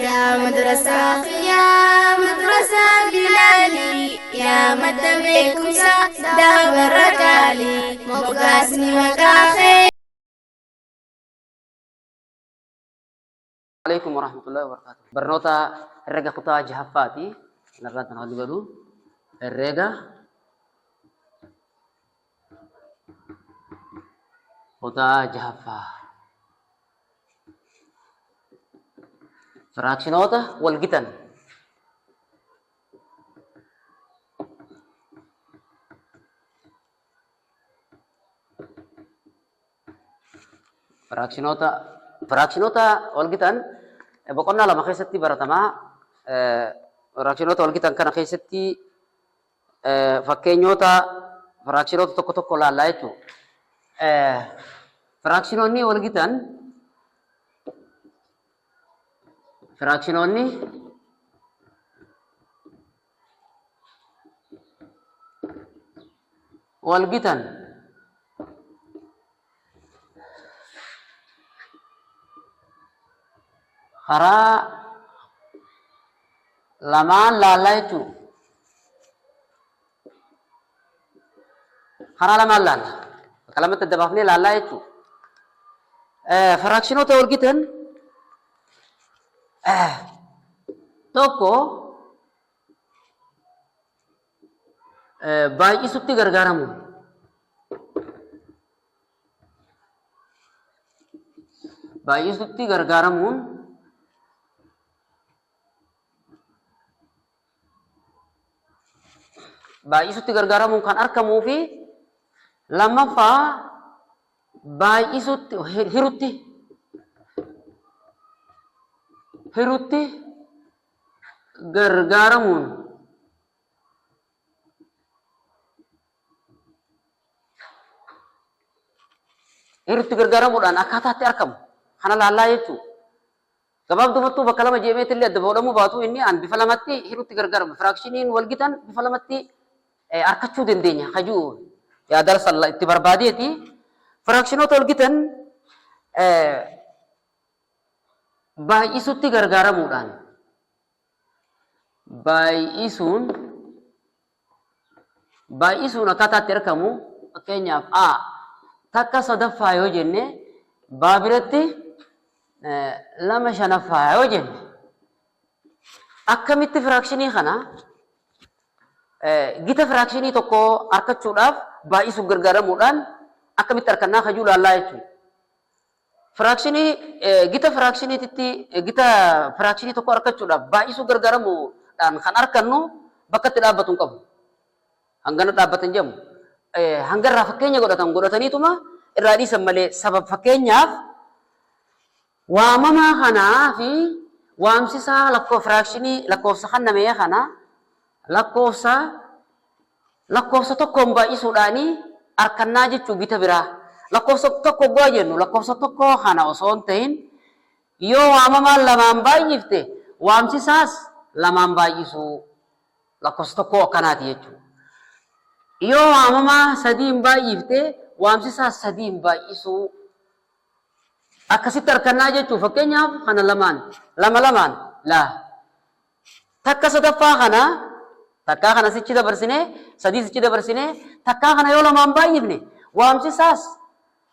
يا مدرسة يا مدرسة بلالي يا مدبيكم دهب الرجالي مقاسني مقاخي. عليكم ورحمة الله وبركاته. برنوتا الرجا قطاع جهفاتي نرد نقول قالوا الرجا قطاع جهفا فراكشنوتا والجتن فراكشنوتا والجتن بقولنا لما خيستي برتما فراكشنوتا والجتن كان خيستي فكينيوتا فراكشنوتا توكو توكو لا لايتو فراكشنوني والجتن فراكشنوني والجتن خرا lamaan laallaa jechuun karaa lamaan laalla bakka lamatti adda baafnee laallaa jechuun faraakshinoota walgitan tokko baay'isutti gargaaramuun baay'isutti gargaaramuun kan argamuu fi lammaffaa baay'isutti hirutti gargaaramuun gargaaramuudhaan akkaataatti argamu kana laallaa jechuudha. Gabaabdumattuu bakka lama jeemeetti illee adda baafamuu baatu inni aan bifa lamatti hirutti gargaaramu. Firaakshiniin walgitan bifa lamatti arkachuu dandeenya hajuu yaadala salla itti barbaadeeti firaakshinoota walgitan baay'isutti gargaaramuudhaan baay'isuun akkaataatti argamu fakkeenyaaf takka sadaffaa yoo jenne baabiratti lama shanaffaa yoo jenne akkamitti firaakshinii kana gita firaakshinii tokko argachuudhaaf baay'isuuf gargaaramuudhaan akkamitti argannaa hajuu laallaa jechuudha. Gita firaakshinii tokko argachuudhaaf baay'isuuf gargaaramuudhaan kan argannu bakka itti dhaabbatu hin qabu. Hangana dhaabbatan jedhamu. Hangarraa fakkeenya godhataniituma irraa dhiisan malee sabab fakkeenyaaf waamamaa kanaa fi waamsisaa lakkoofsa kannamee kana lakkoofsa tokkoon baay'isuudhaanii arkannaa jechuu gita biraa. Lakkoofsa tokko goo jennu lakkoofsa tokko kana osoo hin ta'in yoo waamamaan lamaan baay'ifte waamsisaas lamaan baay'isuu lakkoofsa tokko akkanaati jechuudha. Yoo waamamaa sadiin baay'ifte waamsisaas sadiin baay'isuu akkasitti arkannaa jechuudha. Fakkeenyaaf kana lamaan takka sadaffaa kana takkaa kana sichi dabarsinee sadii sichi dabarsinee takkaa kana yoo lamaan baay'ifne waamsisaas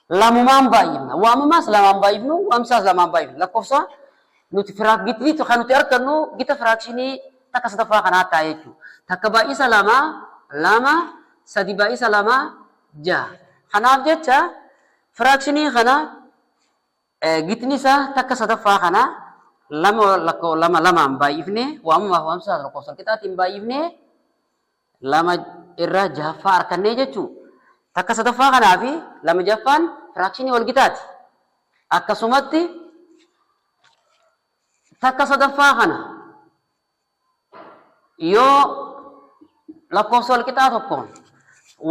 lamumaan baay'ifna waamamaas lamaan baay'ifnu waamsisaas lamaan baay'ifna lakkoofsa nuti gitni kan nuti argannu gita firaakshinii takka sadaffaa kanaa ta'a jechuudha. Takka baay'isa lama sadi baay'isa lama jaha. Kanaaf jecha firaakshinii kana gitni isaa takka sadaffaa kana lamaan baay'ifne waamamaaf waamsisaas lakkoofsa qixaatiin baay'ifne lama irraa jahaffaa arkannee jechuudha. Takka sadaffaa kanaa fi lama jahaffaan firaakshinii walgitaati. Akkasumatti takka sadaffaa kana yoo lakkoofsa walqixaa tokkoon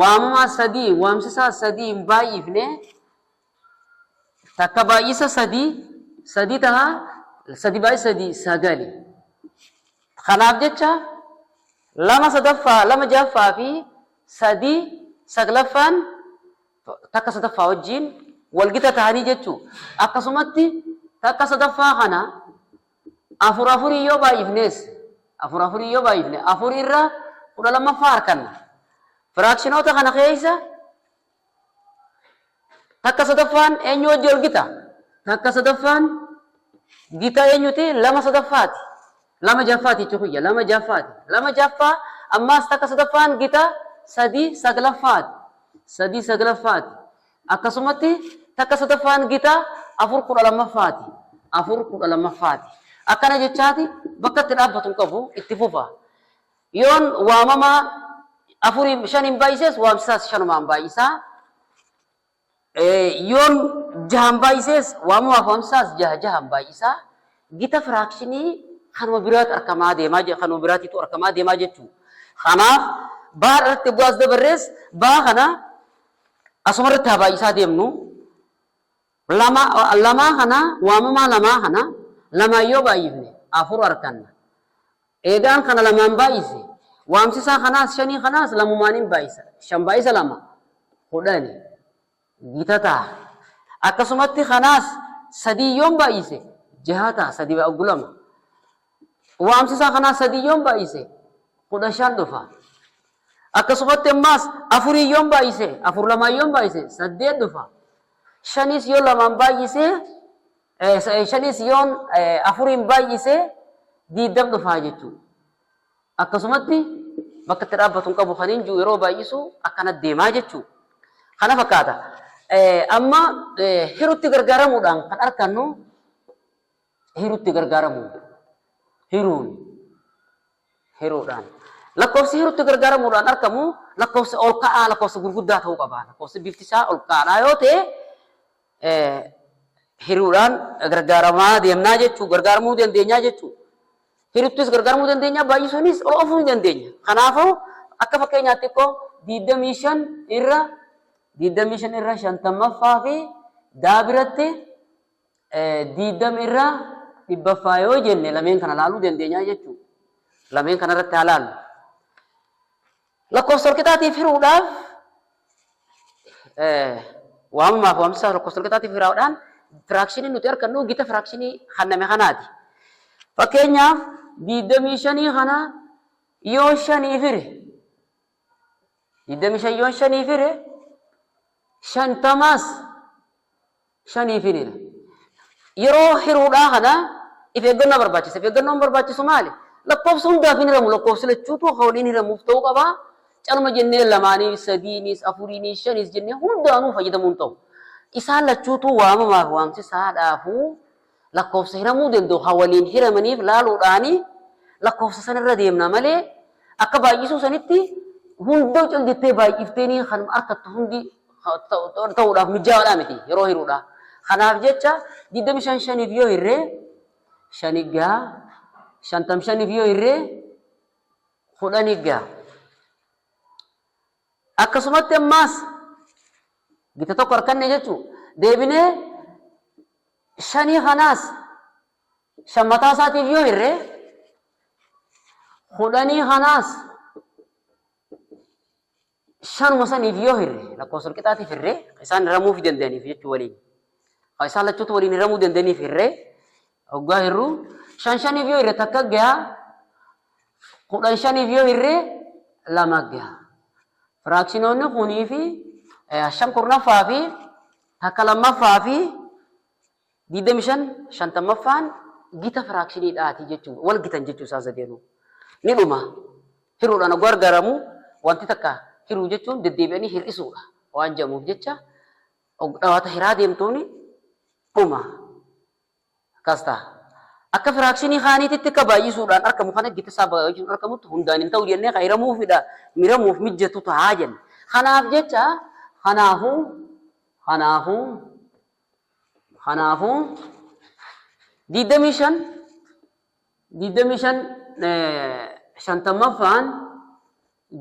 waamamaa sadii waamsisaa sadii hin baay'ifne takka baay'isa sadii tahaa sadii baay'isa sadii sagali. Kanaaf jecha lama jahaffaa fi sadii saglaffaan takka sadaffaa wajjin walgita tahanii jechuudha. Akkasumatti takka sadaffaa kana afur afurii yoo baay'ifnes afur irra 12 arganna. Firaakshinoota kana keessa takka sadaffaan eenyu wajji ol gita? Takka sadaffaan gita eenyuti? lama sadaffaati. Lama jaffaati jechuudha. Lama jaffaa ammaas takka sadaffaan gita sadii saglaffaati. Akkasumatti takka sadaffaan gita afur 12ffaati. Akkana jechaati bakka itti dhaabbatu hin qabu itti fufa. Yoon waamama afurii 5 baay'ises waamsisaas 5 baay'isaa. Yoon 6 baay'ises waamamaaf waamsisaas 6 baay'isaa. Gita firaakshinii kanuma biraatti argamaa deemaa jechuudha. Kanaaf baa irratti bu'aas dabarrees baa kana asuma irratti haa baay'isaa deemnu. Lamaa kana waamamaa lamaa kana lama yoo baay'ifne afur arganna. Eegaan kana lamaan baay'ise waamsisaa kanaas 5 kanaas lamumaan baay'isa. 5 baay'isa 2 10 gita ta'a. Akkasumatti kanaas 3 yoon baay'ise 6 ta'a. 3 baay'u waamsisaa kanaas 3 yoon baay'ise 15 dhufa. Akkasumatti ammaas afurii yoon baay'ise 4 yoon baay'ise 8 dhufa. 5 yoo lamaan baay'ise 5 yoon afuriin baay'ise 20 dhufaa jechuudha. Akkasumatti bakka itti dhaabbatu hin qabu kan hin jiru yeroo baay'isu akkana deemaa jechuudha. Kana fakkaata. Amma hiruutti gargaaramuudhaan kan argannu hiruutti gargaaramuun hiruudhaan lakkoofsi hiruutti gargaaramuudhaan argamu lakkoofsa ol ka'aa lakkoofsa gurguddaa ta'uu qaba. Lakkoofsi bifti isaa ol ka'aadhaa yoo ta'e hiruudhaan gargaaramaa deemnaa jechuudha. Gargaaramuu dandeenyaa jechuudha. Hiruttis gargaaramuu dandeenya baay'isuunis ol oofuu dandeenya. Kanaafuu akka fakkeenyaatti xiqqoo 25 irra 50ffaa fi daabiratti 20 irra 100ffaa yoo jenne lameen kana laaluu dandeenya jechuudha. Lameen kana irratti haa laallu. Lakkoofsa walqixaatiif hiruudhaaf waamamaaf waamsisaa lakkoofsa walqixaatiif hiruudhaan firaakshinii nuti argannu gita firaakshinii hanname kanaati. Fakkeenyaaf 25 kana yoo 5 fire 25 yoo 5 fire 50 5 fire yeroo hiruudhaa kana if eeggannoo barbaachisa. If eeggannoon barbaachisu maali? Lakkoofsa hundaaf hin hiramu. Lakkoofsi lachuutu hawliin hiramuuf ta'uu qaba. Calma jennee lamaanii sadiinis afuriinis shanis jennee hundaanuu fayyadamuu hin ta'u. Isaan lachuutu waamamaaf waamsisaadhaafu lakkoofsa hiramuu danda'u. Hawaliin hiramaniif laaluudhaani lakkoofsa sanarra deemna malee akka baay'isuu sanitti hunda caldittee baay'ifteenii kan harkattu hundi ta'uudhaaf mijaa'aadhaa miti yeroo hiruudha. Kanaaf jecha 25 shaniif yoo hirree 5 gaa 55 yoo hirree 10 gaa. Akkasumatti ammaas gita tokko arganne jechuudha. Deebinee 5 kanaas 5 mataa isaatiif yoo hirree 10 kanaas 5 saniif yoo hirree lakkoofsa walqixaatiif hirree isaan hiramuuf danda'aniif jechuu waliin. Isaan lachuutu waliin hiramuu danda'aniif hirree hoggaa hirruu 5 shaniif yoo hirree takka gahaa 10 shaniif yoo hirree 2 gahaa. Firaakshinoonni kunii fi 5 kurnaffaa fi takka lammaffaa fi 25 50ffaan gita firaakshiiniidhaati jechuudha. Wal gitan jechuu isaa sadeenu. Ni dhuma. Hiruudhaan gargaaramu wanti takka hiruu jechuun deddeebi'anii hir'isuudha. Waan jedhamuuf jecha dhawaata hiraa deemtuuni dhuma. Akkas ta'a. Akka firaakshinii kaaniititti akka baay'isuudhaan argamu kana gita isaa baay'isuun argamutti hundaan hin ta'u jennee kan hiramuuf mijjatu ta'a jenna. Kanaaf jecha kanaafuu 25 50ffaan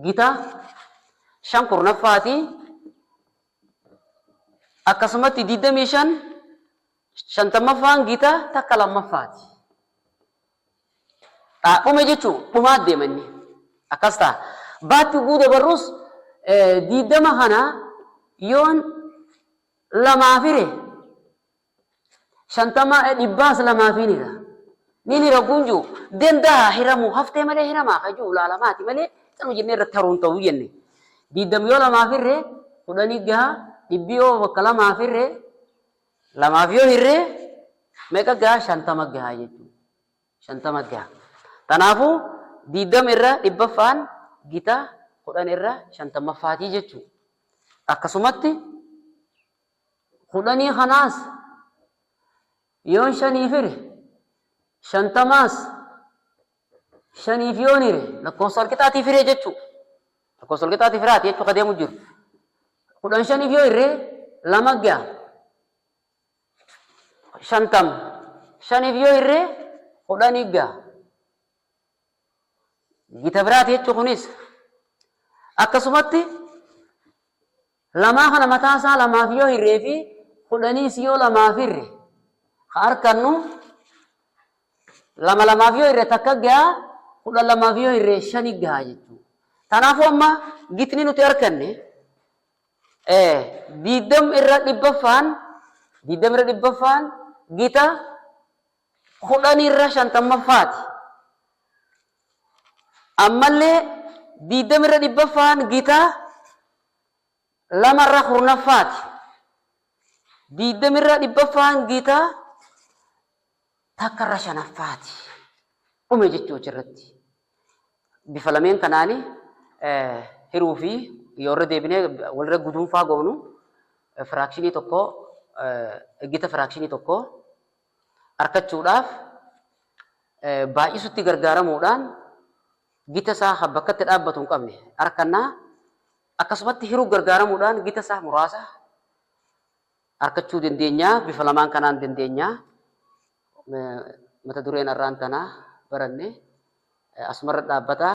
gita 5 kurnaffaati. Akkasumatti 25 50ffaan gita takka lammaffaati. Dhume jechuun dhumaa deemanni akkas ta'a. Baatti guutuu barruus 20 kana yoon lamaa fire 50 dhibbaas lamaa fiinidha. nini ragunju denda hiramu hafte male hirama kaju lalamati male kanu jenne rattarun tawu jenne didam yo lama firre kudani gaha dibbiyo wakala ma firre lama fiyo hirre meka gaha shantama gaha jechu shantama gaha tanafu didam irra dibbafan gita kudan irra shantama fati jechu akkasumatti kudani khanas yon shani firre shantamas shaniif yoonire lakkoofsa walqixaatii firee jechuu lakkoofsa walqixaatii firaati jechuu kadeemu jiru kudhan shaniif yoo irree lama ga'a shantam shaniif yoo irree kudhanii ga'a gita biraati jechuu kunis akkasumatti lamaa kana mataasaa lamaaf yoo hirree fi kudhaniis yoo lamaaf hirre harkannu lama lamaaf yoo irre takka ga'a kudhan lamaaf yoo irre shani ga'a jechuudha. Kanaafuu amma gitni nuti arganne diidam irra dhibbaffaan gita kudhan irra shantammaffaati. Ammallee diidam irra dhibbaffaan gita lamarra kurnaffaati. Diidam irra dhibbaffaan gita takkarra shanaffaati. Ume jechuu irratti. Bifa lameen kanaani hiruu fi yoo irra deebinee walirra guduunfaa goonu firaakshinii tokko gita firaakshinii tokko argachuudhaaf baay'isutti gargaaramuudhaan gita isaa bakka itti dhaabbatu hin qabne harkannaa akkasumatti hiruu gargaaramuudhaan gita isaa muraasa argachuu dandeenya. Bifa lamaan kanaan dandeenya. Mata dureen irraan tanaa baranne asumarra dhaabbata.